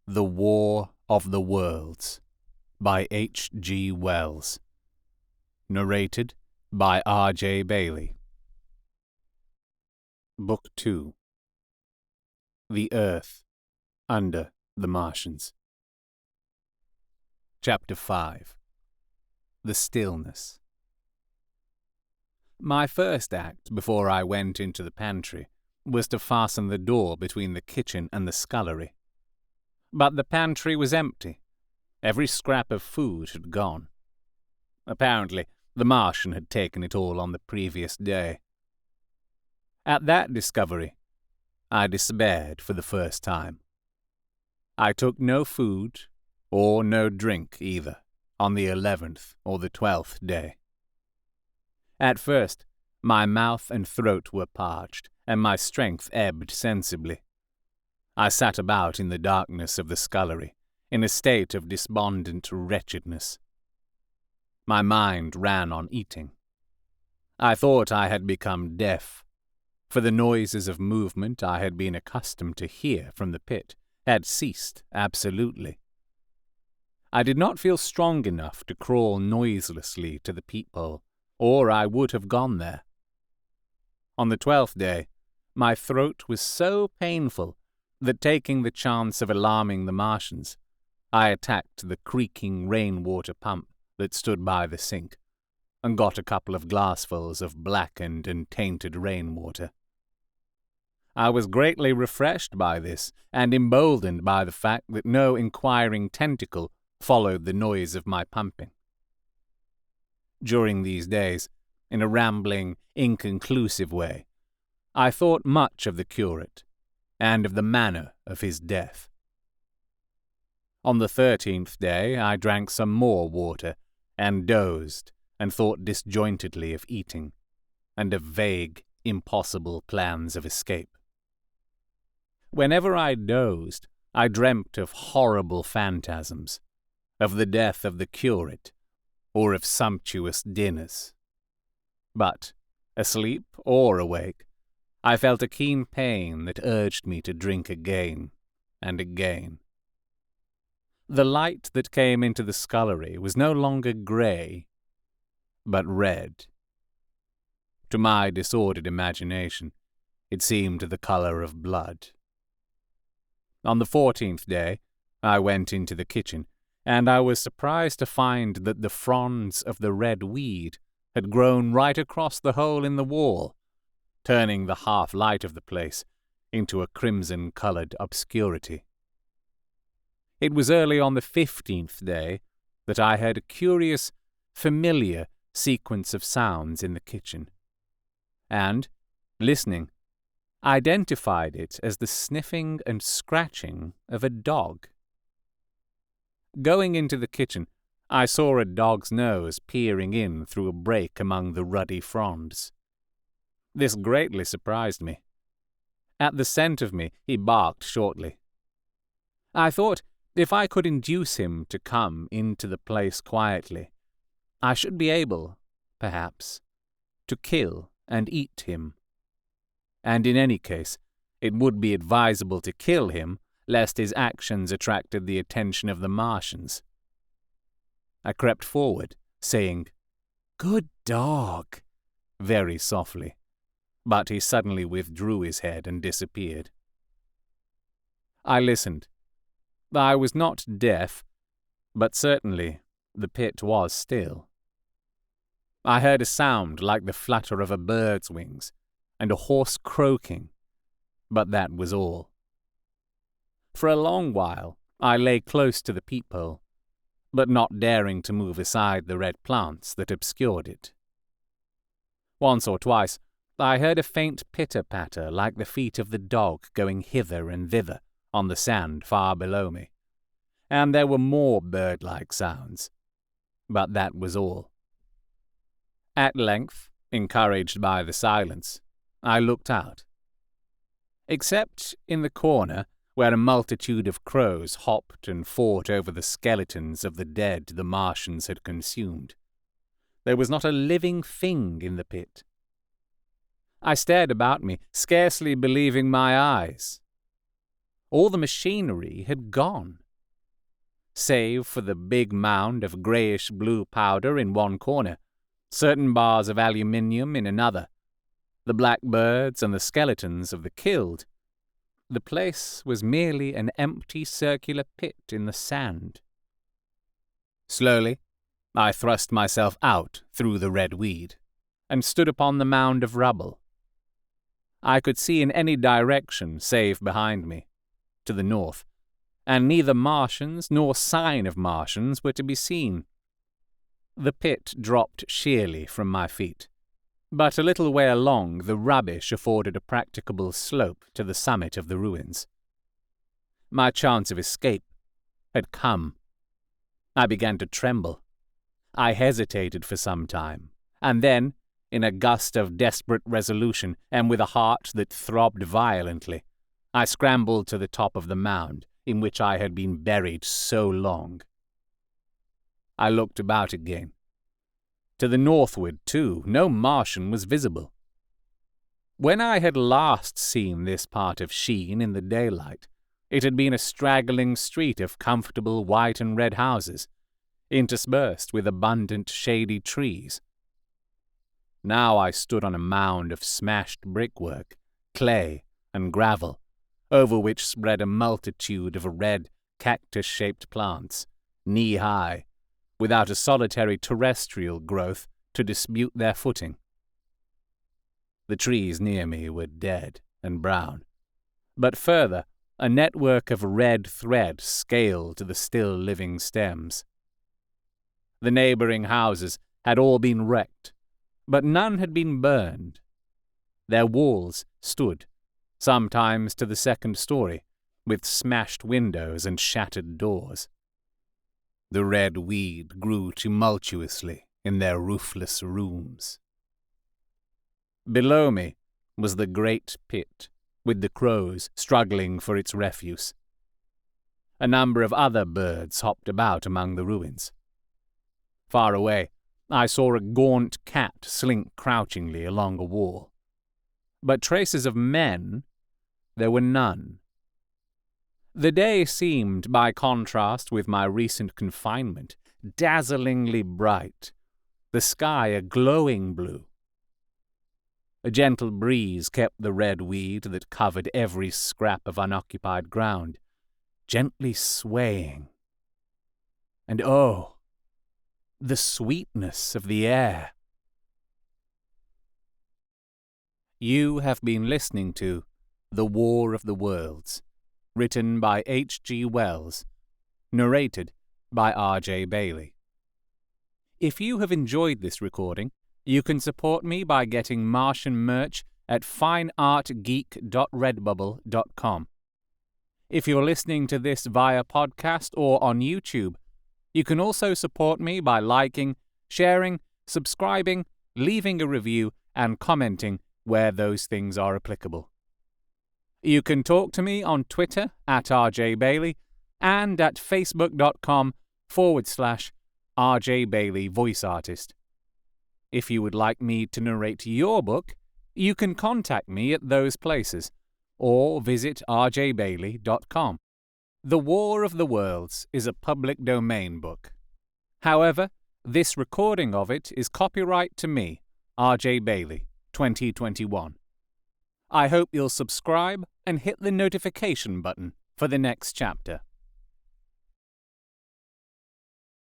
The War of the Worlds by H. G. Wells. Narrated by R. J. Bailey. Book 2. The Earth Under the Martians. Chapter 5. The Stillness. My first act before I went into the pantry was to fasten the door between the kitchen and the scullery. But the pantry was empty. Every scrap of food had gone. Apparently, the Martian had taken it all on the previous day. At that discovery, I despaired for the first time. I took no food, or no drink either, on the 11th or the 12th day. At first, my mouth and throat were parched, and my strength ebbed sensibly. I sat about in the darkness of the scullery, in a state of despondent wretchedness. My mind ran on eating. I thought I had become deaf, for the noises of movement I had been accustomed to hear from the pit had ceased absolutely. I did not feel strong enough to crawl noiselessly to the peephole, or I would have gone there. On the 12th day, my throat was so painful that, taking the chance of alarming the Martians, I attacked the creaking rainwater pump that stood by the sink, and got a couple of glassfuls of blackened and tainted rainwater. I was greatly refreshed by this, and emboldened by the fact that no inquiring tentacle followed the noise of my pumping. During these days, in a rambling, inconclusive way, I thought much of the curate, and of the manner of his death. On the 13th day I drank some more water, and dozed, and thought disjointedly of eating, and of vague, impossible plans of escape. Whenever I dozed, I dreamt of horrible phantasms, of the death of the curate, or of sumptuous dinners. But, asleep or awake, I felt a keen pain that urged me to drink again and again. The light that came into the scullery was no longer grey, but red. To my disordered imagination, it seemed the colour of blood. On the 14th day, I went into the kitchen, and I was surprised to find that the fronds of the red weed had grown right across the hole in the wall, turning the half-light of the place into a crimson-coloured obscurity. It was early on the 15th day that I heard a curious, familiar sequence of sounds in the kitchen, and, listening, identified it as the sniffing and scratching of a dog. Going into the kitchen, I saw a dog's nose peering in through a break among the ruddy fronds. This greatly surprised me. At the scent of me, he barked shortly. I thought, if I could induce him to come into the place quietly, I should be able, perhaps, to kill and eat him. And in any case, it would be advisable to kill him, lest his actions attracted the attention of the Martians. I crept forward, saying, "Good dog," very softly, but he suddenly withdrew his head and disappeared. I listened. I was not deaf, but certainly the pit was still. I heard a sound like the flutter of a bird's wings, and a hoarse croaking, but that was all. For a long while I lay close to the peephole, but not daring to move aside the red plants that obscured it. Once or twice I heard a faint pitter-patter like the feet of the dog going hither and thither on the sand far below me, and there were more bird-like sounds, but that was all. At length, encouraged by the silence, I looked out. Except in the corner, where a multitude of crows hopped and fought over the skeletons of the dead the Martians had consumed, there was not a living thing in the pit. I stared about me, scarcely believing my eyes. All the machinery had gone. Save for the big mound of greyish-blue powder in one corner, certain bars of aluminium in another, the blackbirds and the skeletons of the killed, the place was merely an empty circular pit in the sand. Slowly, I thrust myself out through the red weed, and stood upon the mound of rubble. I could see in any direction save behind me, to the north, and neither Martians nor sign of Martians were to be seen. The pit dropped sheerly from my feet, but a little way along the rubbish afforded a practicable slope to the summit of the ruins. My chance of escape had come. I began to tremble. I hesitated for some time, and then, in a gust of desperate resolution, and with a heart that throbbed violently, I scrambled to the top of the mound in which I had been buried so long. I looked about again. To the northward, too, no Martian was visible. When I had last seen this part of Sheen in the daylight, it had been a straggling street of comfortable white and red houses, interspersed with abundant shady trees. Now I stood on a mound of smashed brickwork, clay, and gravel, over which spread a multitude of red, cactus-shaped plants, knee-high, without a solitary terrestrial growth to dispute their footing. The trees near me were dead and brown, but further, a network of red thread scaled the still-living stems. The neighboring houses had all been wrecked, but none had been burned. Their walls stood, sometimes to the second story, with smashed windows and shattered doors. The red weed grew tumultuously in their roofless rooms. Below me was the great pit, with the crows struggling for its refuse. A number of other birds hopped about among the ruins. Far away, I saw a gaunt cat slink crouchingly along a wall. But traces of men, there were none. The day seemed, by contrast with my recent confinement, dazzlingly bright, the sky a glowing blue. A gentle breeze kept the red weed that covered every scrap of unoccupied ground, gently swaying. And oh, the sweetness of the air! You have been listening to The War of the Worlds, written by H.G. Wells, narrated by R.J. Bailey. If you have enjoyed this recording, you can support me by getting Martian merch at fineartgeek.redbubble.com. If you're listening to this via podcast or on YouTube, you can also support me by liking, sharing, subscribing, leaving a review, and commenting where those things are applicable. You can talk to me on Twitter at RJ Bailey and at facebook.com/RJ Bailey Voice Artist. If you would like me to narrate your book, you can contact me at those places, or visit rjbailey.com. The War of the Worlds is a public domain book. However, this recording of it is copyright to me, RJ Bailey, 2021. I hope you'll subscribe and hit the notification button for the next chapter.